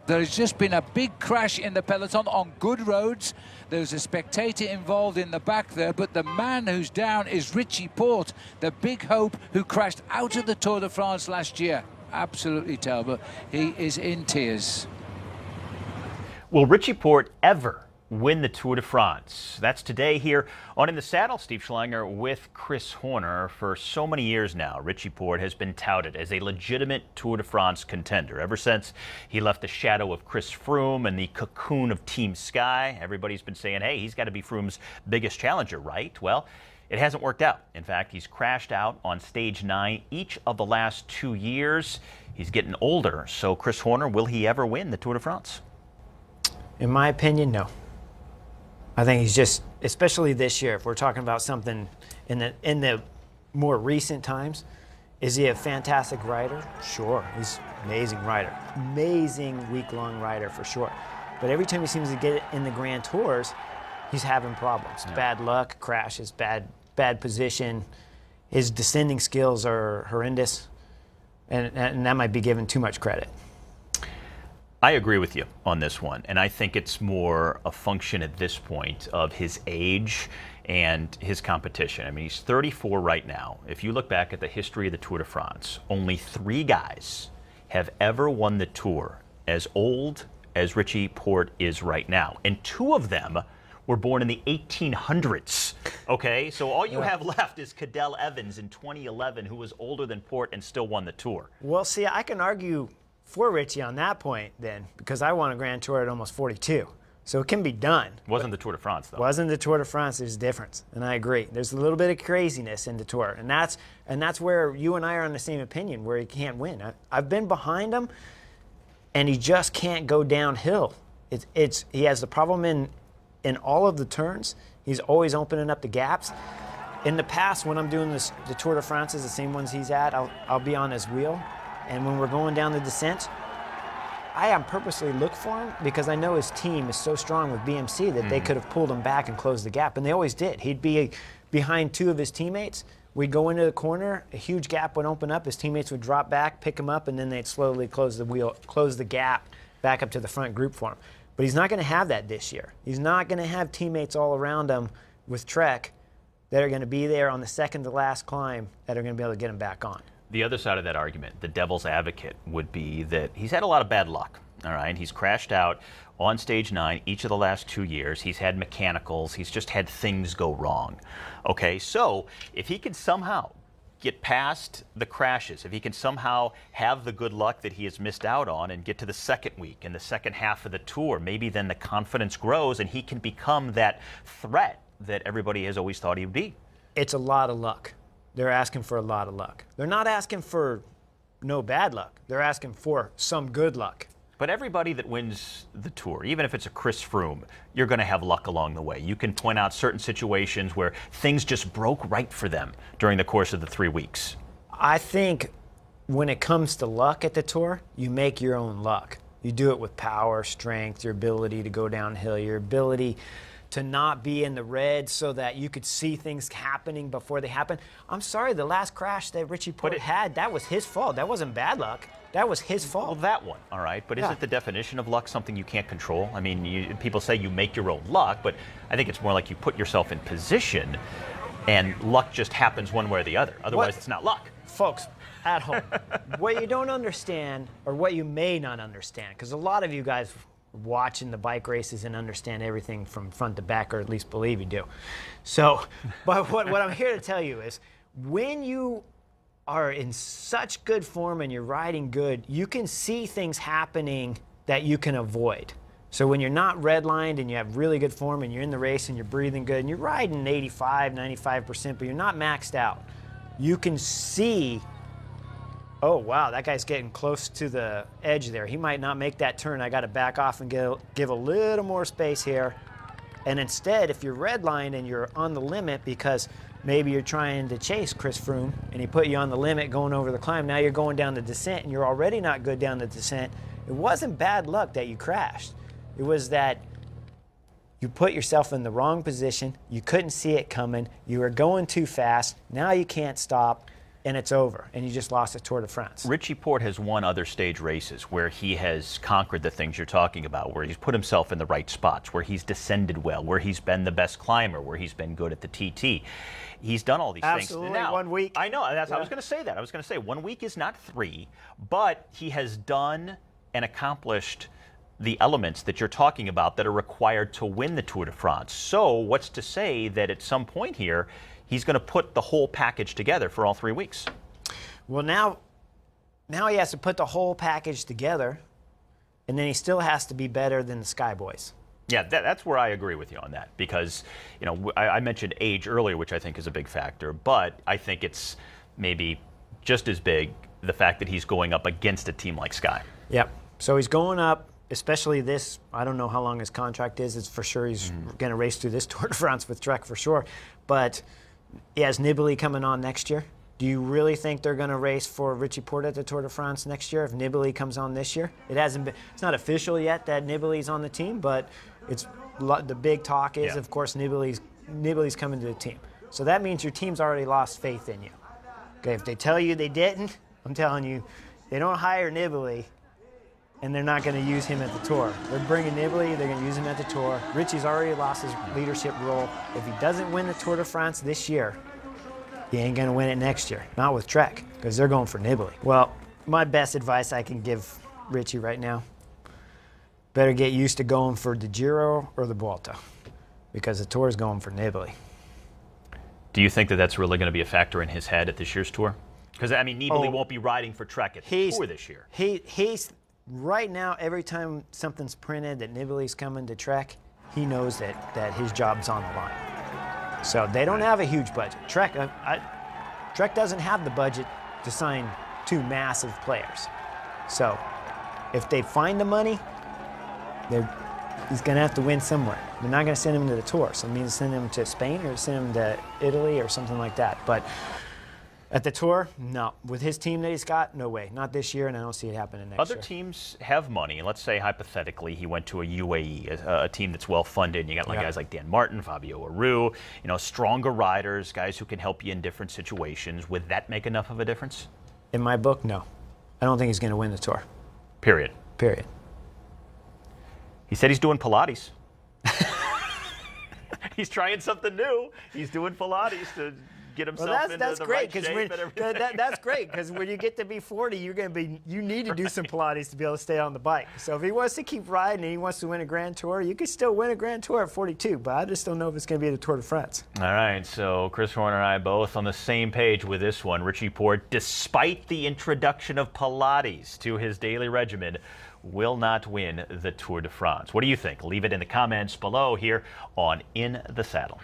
There's just been a big crash in the peloton on good roads. There's a spectator involved in the back there, but the man who's down is Richie Porte, the big hope who crashed out of the Tour de France last year. Absolutely terrible. He is in tears. Will Richie Porte ever win the Tour de France? That's today here on In the Saddle. Steve Schlanger with Chris Horner. For so many years now, Richie Porte has been touted as a legitimate Tour de France contender. Ever since he left the shadow of Chris Froome and the cocoon of Team Sky, everybody's been saying, hey, he's got to be Froome's biggest challenger, right? Well, it hasn't worked out. In fact, he's crashed out on stage 9 each of the last 2 years. He's getting older. So, Chris Horner, will he ever win the Tour de France? In my opinion, no. I think he's just, especially this year, if we're talking about something in the more recent times, is he a fantastic rider? Sure, he's an amazing rider. Amazing week-long rider for sure. But every time he seems to get in the Grand Tours, he's having problems. Yeah. Bad luck, crashes, bad position. His descending skills are horrendous, and that might be given too much credit. I agree with you on this one, and I think it's more a function at this point of his age and his competition. I mean, he's 34 right now. If you look back at the history of the Tour de France, only 3 guys have ever won the Tour as old as Richie Porte is right now, and 2 of them were born in the 1800s. Okay, so all you have left is Cadel Evans in 2011, who was older than Porte and still won the Tour. Well, see, I can argue for Richie on that point then, because I won a Grand Tour at almost 42. So it can be done. Wasn't the Tour de France, though. Wasn't the Tour de France. There's a difference, and I agree. There's a little bit of craziness in the Tour, and that's where you and I are on the same opinion, where he can't win. I've been behind him, and he just can't go downhill. He has the problem in all of the turns. He's always opening up the gaps. In the past, when I'm doing the Tour de France, the same ones he's at, I'll be on his wheel. And when we're going down the descent, I am purposely look for him because I know his team is so strong with BMC that they could have pulled him back and closed the gap, and they always did. He'd be behind 2 of his teammates. We'd go into the corner, a huge gap would open up, his teammates would drop back, pick him up, and then they'd slowly close the gap back up to the front group for him. But he's not going to have that this year. He's not going to have teammates all around him with Trek that are going to be there on the second to last climb that are going to be able to get him back on. The other side of that argument, the devil's advocate, would be that he's had a lot of bad luck, all right? He's crashed out on stage 9 each of the last 2 years. He's had mechanicals. He's just had things go wrong, okay? So if he can somehow get past the crashes, if he can somehow have the good luck that he has missed out on and get to the second week and the second half of the Tour, maybe then the confidence grows and he can become that threat that everybody has always thought he would be. It's a lot of luck. They're asking for a lot of luck. They're not asking for no bad luck. They're asking for some good luck. But everybody that wins the Tour, even if it's a Chris Froome, you're going to have luck along the way. You can point out certain situations where things just broke right for them during the course of the 3 weeks. I think when it comes to luck at the Tour, you make your own luck. You do it with power, strength, your ability to go downhill, your ability to not be in the red so that you could see things happening before they happen. I'm sorry, the last crash that Richie Porte had, that was his fault. That wasn't bad luck. That was his fault. Well, that one, all right. But isn't the definition of luck something you can't control? I mean, people say you make your own luck, but I think it's more like you put yourself in position and luck just happens one way or the other. Otherwise, it's not luck. Folks, at home, what you don't understand, or what you may not understand, because a lot of you guys watching the bike races and understand everything from front to back, or at least believe you do. So, but what I'm here to tell you is, when you are in such good form and you're riding good, you can see things happening that you can avoid. So when you're not redlined and you have really good form and you're in the race and you're breathing good and you're riding 85, 95%, but you're not maxed out, you can see, oh, wow, that guy's getting close to the edge there. He might not make that turn. I got to back off and give a little more space here. And instead, if you're redlined and you're on the limit because maybe you're trying to chase Chris Froome and he put you on the limit going over the climb, now you're going down the descent and you're already not good down the descent, it wasn't bad luck that you crashed. It was that you put yourself in the wrong position, you couldn't see it coming, you were going too fast, now you can't stop. and it's over, and you just lost the Tour de France. Richie Porte has won other stage races where he has conquered the things you're talking about, where he's put himself in the right spots, where he's descended well, where he's been the best climber, where he's been good at the TT. He's done all these Absolutely, things. Now, 1 week. I know. I was going to say that. I was going to say 1 week is not 3, but he has done and accomplished the elements that you're talking about that are required to win the Tour de France. So what's to say that at some point here, he's going to put the whole package together for all 3 weeks? Well, now he has to put the whole package together, and then he still has to be better than the Sky Boys. Yeah, that's where I agree with you on that, because I mentioned age earlier, which I think is a big factor, but I think it's maybe just as big the fact that he's going up against a team like Sky. Yep. So he's going up, especially this. I don't know how long his contract is. It's for sure he's going to race through this Tour de France with Trek for sure. But he has Nibali coming on next year. Do you really think they're going to race for Richie Porte at the Tour de France next year if Nibali comes on this year? It's not official yet that Nibali's on the team, but the big talk is, of course, Nibali's coming to the team. So that means your team's already lost faith in you. Okay, if they tell you they didn't, I'm telling you, they don't hire Nibali, and they're not going to use him at the Tour. They're bringing Nibali, they're going to use him at the Tour. Richie's already lost his leadership role. If he doesn't win the Tour de France this year, he ain't going to win it next year. Not with Trek, because they're going for Nibali. Well, my best advice I can give Richie right now, better get used to going for the Giro or the Vuelta, because the Tour is going for Nibali. Do you think that that's really going to be a factor in his head at this year's Tour? Because, I mean, Nibali won't be riding for Trek at the Tour this year. He's right now, every time something's printed that Nibali's coming to Trek, he knows that his job's on the line. So they don't have a huge budget. Trek doesn't have the budget to sign 2 massive players. So if they find the money, he's going to have to win somewhere. They're not going to send him to the Tour. So it means send him to Spain or send him to Italy or something like that. But at the Tour, no. With his team that he's got, no way. Not this year, and I don't see it happening next year. Other teams have money. Let's say, hypothetically, he went to a UAE, a team that's well-funded, and you got guys like Dan Martin, Fabio Aru, stronger riders, guys who can help you in different situations. Would that make enough of a difference? In my book, no. I don't think he's going to win the Tour. Period. Period. He said he's doing Pilates. He's trying something new. He's doing Pilates to get himself into the right shape and everything. That's great, because when you get to be 40, you need to do some Pilates to be able to stay on the bike. So if he wants to keep riding and he wants to win a Grand Tour, you could still win a Grand Tour at 42, but I just don't know if it's going to be the Tour de France. All right, so Chris Horner and I both on the same page with this one. Richie Porte, despite the introduction of Pilates to his daily regimen, will not win the Tour de France. What do you think? Leave it in the comments below here on In the Saddle.